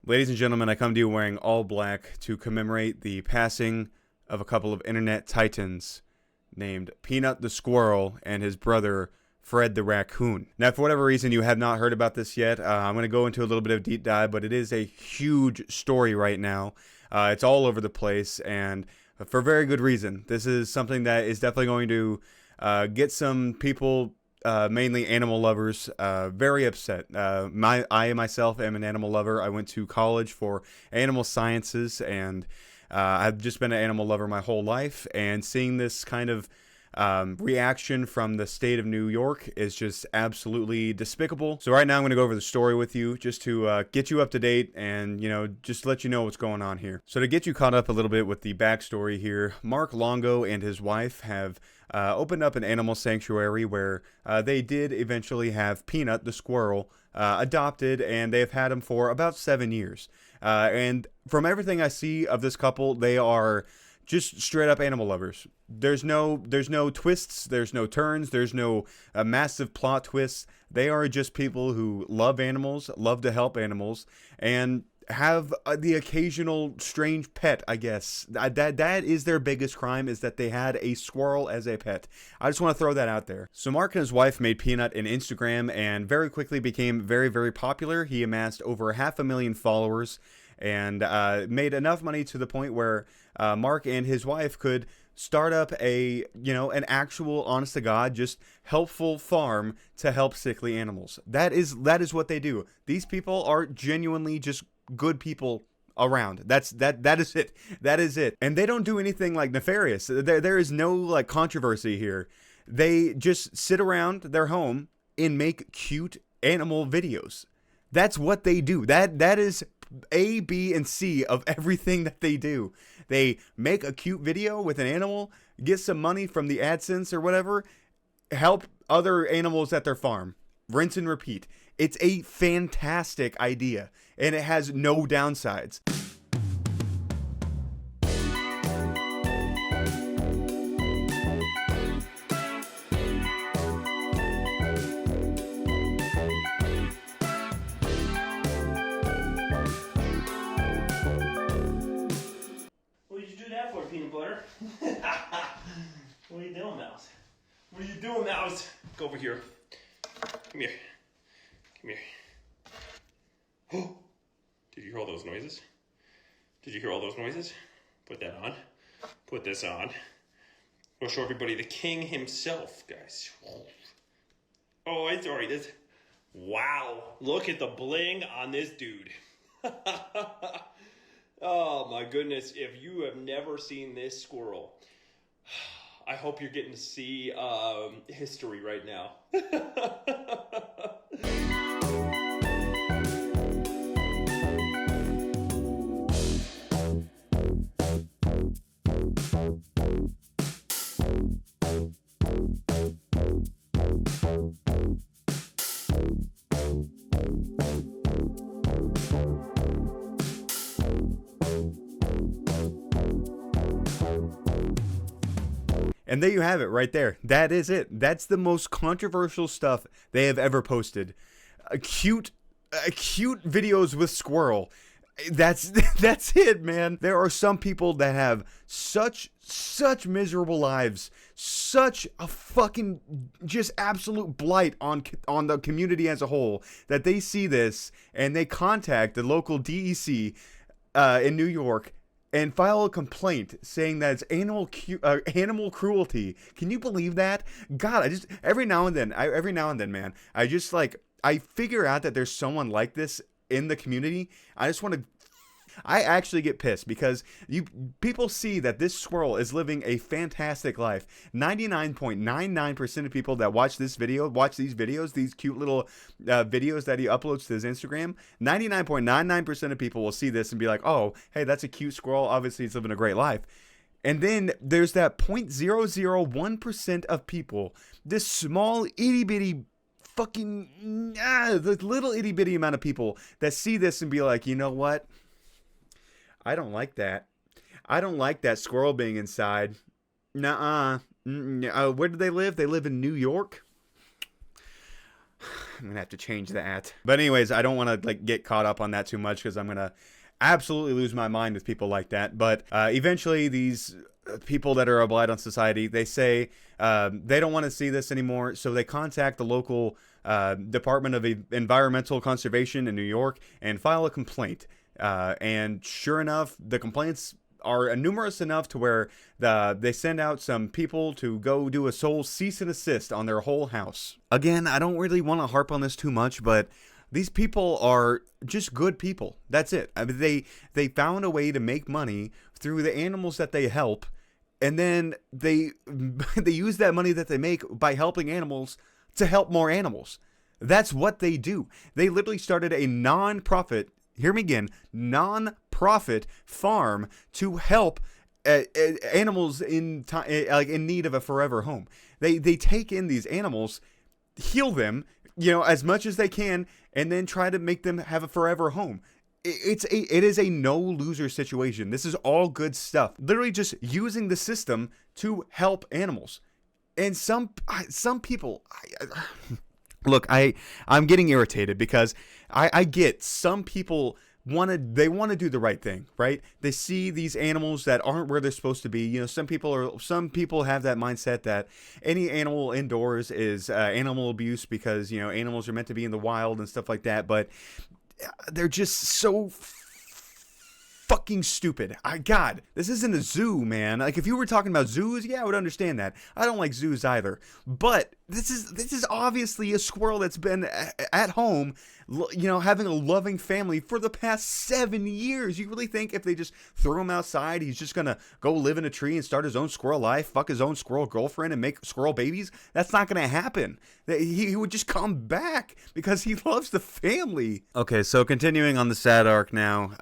Ladies and gentlemen, I come to you wearing all black to commemorate the passing of a couple of internet titans named Peanut the Squirrel and his brother Fred the Raccoon. Now, for whatever reason you have not heard about this yet, I'm going to go into a little bit of a deep dive, but it is a huge story right now. It's all over the place, and for very good reason. This is something that is definitely going to get some people, mainly animal lovers, very upset. I myself am an animal lover. I went to college for animal sciences, and I've just been an animal lover my whole life, and seeing this kind of reaction from the state of New York is just absolutely despicable. So right now I'm going to go over the story with you just to get you up to date and, just let you know what's going on here. So to get you caught up a little bit with the backstory here, Mark Longo and his wife have opened up an animal sanctuary where they did eventually have Peanut the squirrel adopted, and they've had him for about 7 years. And from everything I see of this couple, they are just straight up animal lovers. There's no twists, there's no turns, there's no massive plot twists. They are just people who love animals, love to help animals, and have the occasional strange pet, I guess. That is their biggest crime, is that they had a squirrel as a pet. I just want to throw that out there. So Mark and his wife made Peanut an Instagram and very quickly became very, very popular. He amassed over 500,000 followers and made enough money to the point where Mark and his wife could start up an actual, honest to God, just helpful farm to help sickly animals. That is what they do. These people are genuinely just good people around. That is it. That is it. And they don't do anything like nefarious. There is no like controversy here. They just sit around their home and make cute animal videos. That's what they do. That is A, B, and C of everything that they do. They make a cute video with an animal, get some money from the AdSense or whatever, help other animals at their farm. Rinse and repeat. It's a fantastic idea, and it has no downsides. Peanut butter. What are you doing, Mouse? What are you doing, Mouse? Go over here. Come here. Come here. Oh! Did you hear all those noises? Did you hear all those noises? Put that on. Put this on. We'll show everybody the king himself, guys. Oh, it's alright. This. Wow! Look at the bling on this dude. Oh my goodness, if you have never seen this squirrel, I hope you're getting to see history right now. And there you have it right there. That is it. That's the most controversial stuff they have ever posted. Cute videos with squirrel. That's it, man. There are some people that have such miserable lives, such a fucking just absolute blight on the community as a whole, that they see this and they contact the local DEC in New York and file a complaint saying that it's animal cruelty. Can you believe that? God, I just every now and then, man, I figure out that there's someone like this in the community. I actually get pissed because people see that this squirrel is living a fantastic life. 99.99% of people that watch these videos, these cute little videos that he uploads to his Instagram, 99.99% of people will see this and be like, oh, hey, that's a cute squirrel. Obviously, he's living a great life. And then there's that 0.001% of people, this small itty bitty fucking the little itty bitty amount of people that see this and be like, you know what? I don't like that. I don't like that squirrel being inside. Nuh-uh. Where do they live? They live in New York. I'm gonna have to change that. But anyways, I don't want to like get caught up on that too much because I'm gonna absolutely lose my mind with people like that. But eventually, these people that are a blight on society, they say they don't want to see this anymore, so they contact the local Department of Environmental Conservation in New York and file a complaint. And sure enough, the complaints are numerous enough to where they send out some people to go do a sole cease and assist on their whole house. Again, I don't really want to harp on this too much, but these people are just good people. That's it. I mean, they found a way to make money through the animals that they help, and then they they use that money that they make by helping animals to help more animals. That's what they do. They literally started a non-profit, hear me again, non-profit farm to help animals in like in need of a forever home. They take in these animals, heal them, as much as they can, and then try to make them have a forever home. It is a no loser situation. This is all good stuff. Literally just using the system to help animals. And some people, look, I'm getting irritated because I get some people want to do the right thing, right? They see these animals that aren't where they're supposed to be. Some people have that mindset that any animal indoors is animal abuse because animals are meant to be in the wild and stuff like that. But they're just so fucking stupid. God, this isn't a zoo, man. Like, if you were talking about zoos, yeah, I would understand that. I don't like zoos either. But this is obviously a squirrel that's been at home, having a loving family for the past 7 years. You really think if they just throw him outside, he's just gonna go live in a tree and start his own squirrel life, fuck his own squirrel girlfriend, and make squirrel babies? That's not gonna happen. He would just come back because he loves the family. Okay, so continuing on the sad arc now,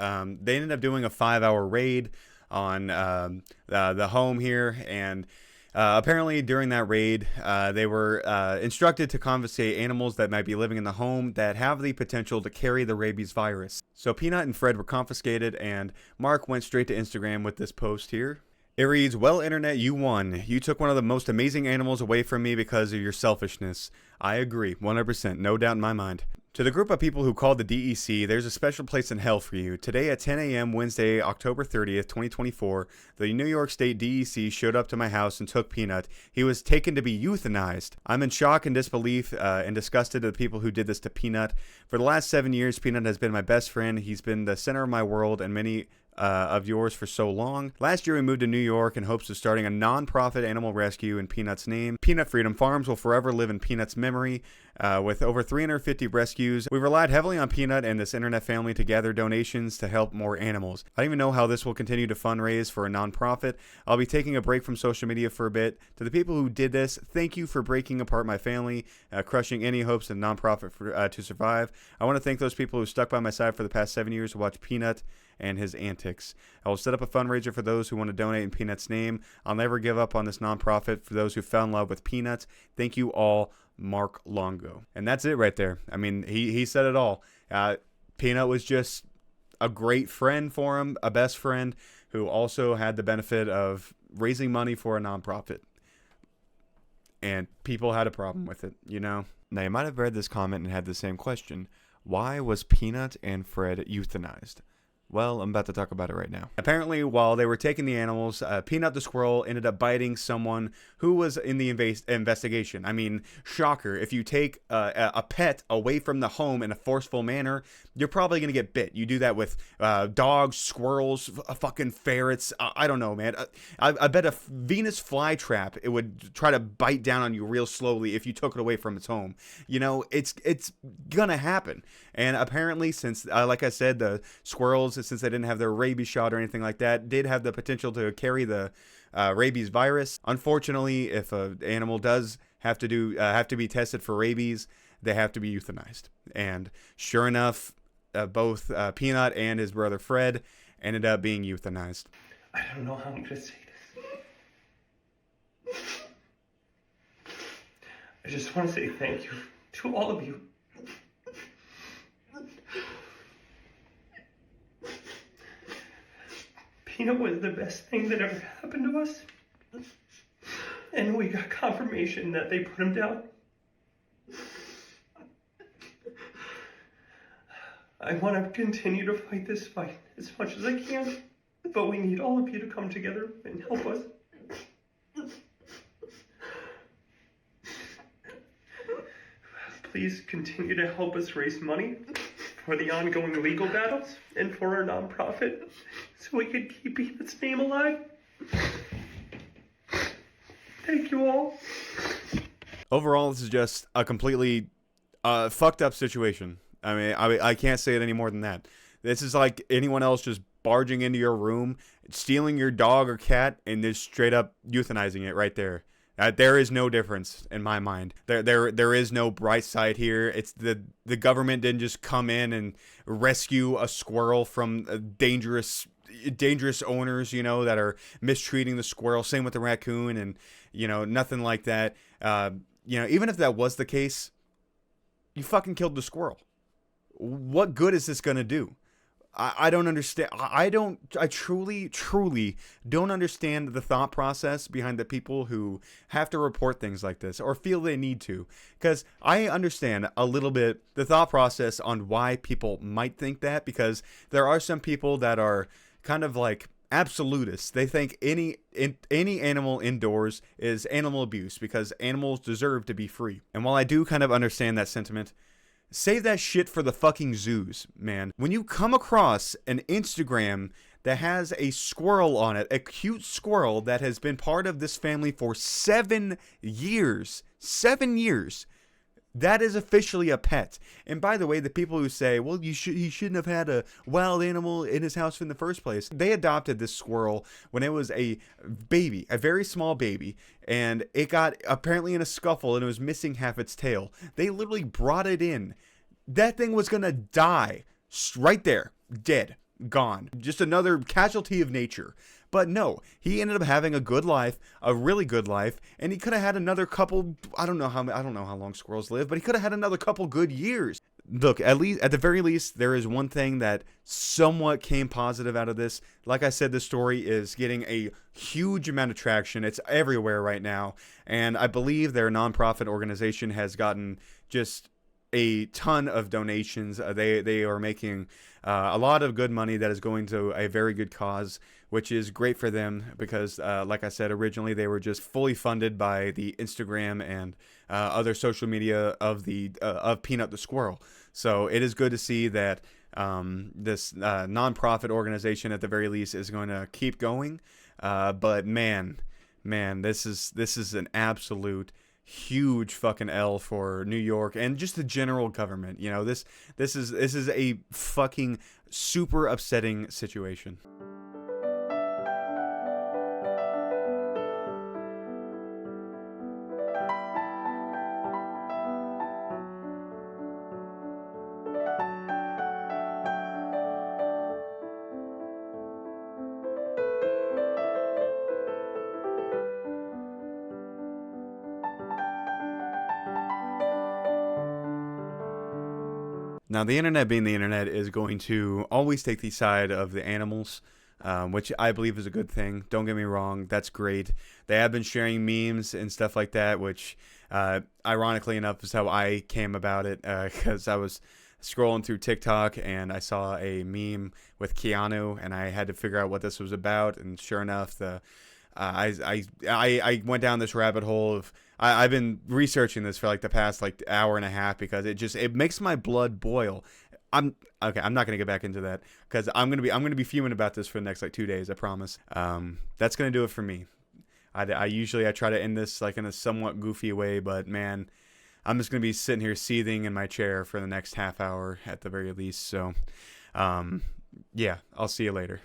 they ended up doing a 5-hour raid on the home here, and apparently during that raid, they were instructed to confiscate animals that might be living in the home that have the potential to carry the rabies virus. So Peanut and Fred were confiscated, and Mark went straight to Instagram with this post here. It reads, "Well, Internet, you won. You took one of the most amazing animals away from me because of your selfishness. I agree, 100%, no doubt in my mind. To the group of people who called the DEC, there's a special place in hell for you. Today at 10 a.m. Wednesday, October 30th, 2024, the New York State DEC showed up to my house and took Peanut. He was taken to be euthanized. I'm in shock and disbelief and disgusted at the people who did this to Peanut. For the last 7 years, Peanut has been my best friend. He's been the center of my world and many of yours for so long. Last year, we moved to New York in hopes of starting a non-profit animal rescue in Peanut's name. Peanut Freedom Farms will forever live in Peanut's memory. With over 350 rescues, we've relied heavily on Peanut and this internet family to gather donations to help more animals. I don't even know how this will continue to fundraise for a non-profit. I'll be taking a break from social media for a bit. To the people who did this, thank you for breaking apart my family, crushing any hopes of non-profit to survive. I want to thank those people who stuck by my side for the past 7 years to watch Peanut and his antics. I will set up a fundraiser for those who want to donate in Peanut's name. I'll never give up on this nonprofit for those who fell in love with Peanuts. Thank you all, Mark Longo." And that's it right there. I mean, he said it all. Peanut was just a great friend for him, a best friend who also had the benefit of raising money for a nonprofit. And people had a problem with it, Now, you might have read this comment and had the same question. Why was Peanut and Fred euthanized? Well, I'm about to talk about it right now. Apparently, while they were taking the animals, Peanut the squirrel ended up biting someone who was in the investigation. I mean, shocker. If you take a pet away from the home in a forceful manner, you're probably going to get bit. You do that with dogs, squirrels, fucking ferrets. I don't know, man. I bet a Venus flytrap, it would try to bite down on you real slowly if you took it away from its home. It's going to happen. And apparently, since, like I said, the squirrels, since they didn't have their rabies shot or anything like that, did have the potential to carry the rabies virus. Unfortunately, if an animal does have to be tested for rabies, they have to be euthanized. And sure enough, both Peanut and his brother Fred ended up being euthanized. I don't know how I'm going to say this. I just want to say thank you to all of you. Peanut was the best thing that ever happened to us. And we got confirmation that they put him down. I want to continue to fight this fight as much as I can, but we need all of you to come together and help us. Please continue to help us raise money for the ongoing legal battles and for our nonprofit so we can keep Peanut's name alive. Thank you all. Overall, this is just a completely fucked up situation. I can't say it any more than that. This is like anyone else just barging into your room, stealing your dog or cat, and just straight up euthanizing it right there. There is no difference in my mind. There is no bright side here. It's the government didn't just come in and rescue a squirrel from dangerous owners, that are mistreating the squirrel. Same with the raccoon, and nothing like that. Even if that was the case, you fucking killed the squirrel. What good is this gonna do? I don't understand. I truly don't understand the thought process behind the people who have to report things like this or feel they need to. Because I understand a little bit the thought process on why people might think that, because there are some people that are kind of like absolutists. They think any animal indoors is animal abuse because animals deserve to be free. And while I do kind of understand that sentiment, save that shit for the fucking zoos, man. When you come across an Instagram that has a squirrel on it, a cute squirrel that has been part of this family for 7 years, that is officially a pet. And by the way, the people who say, well, he shouldn't have had a wild animal in his house in the first place. They adopted this squirrel when it was a baby, a very small baby, and it got apparently in a scuffle and it was missing half its tail. They literally brought it in. That thing was gonna die right there, dead, gone. Just another casualty of nature. But no, he ended up having a good life, a really good life, and he could have had another couple. I don't know how long squirrels live, but he could have had another couple good years. Look, at the very least, there is one thing that somewhat came positive out of this. Like I said, this story is getting a huge amount of traction. It's everywhere right now, and I believe their nonprofit organization has gotten just a ton of donations. They are making a lot of good money that is going to a very good cause, which is great for them because, like I said, originally they were just fully funded by the Instagram and other social media of Peanut the Squirrel. So it is good to see that this nonprofit organization, at the very least, is going to keep going. But man, this is an absolute huge fucking L for New York and just the general government. This is a fucking super upsetting situation. Now, the internet being the internet is going to always take the side of the animals, which I believe is a good thing. Don't get me wrong. That's great. They have been sharing memes and stuff like that, which, ironically enough, is how I came about it, because I was scrolling through TikTok and I saw a meme with Keanu, and I had to figure out what this was about. And sure enough, I went down this rabbit hole of I've been researching this for like the past hour and a half because it makes my blood boil. I'm not gonna get back into that because I'm gonna be fuming about this for the next 2 days. I promise. That's gonna do it for me. I usually try to end this in a somewhat goofy way, but man, I'm just gonna be sitting here seething in my chair for the next half hour at the very least. So, yeah, I'll see you later.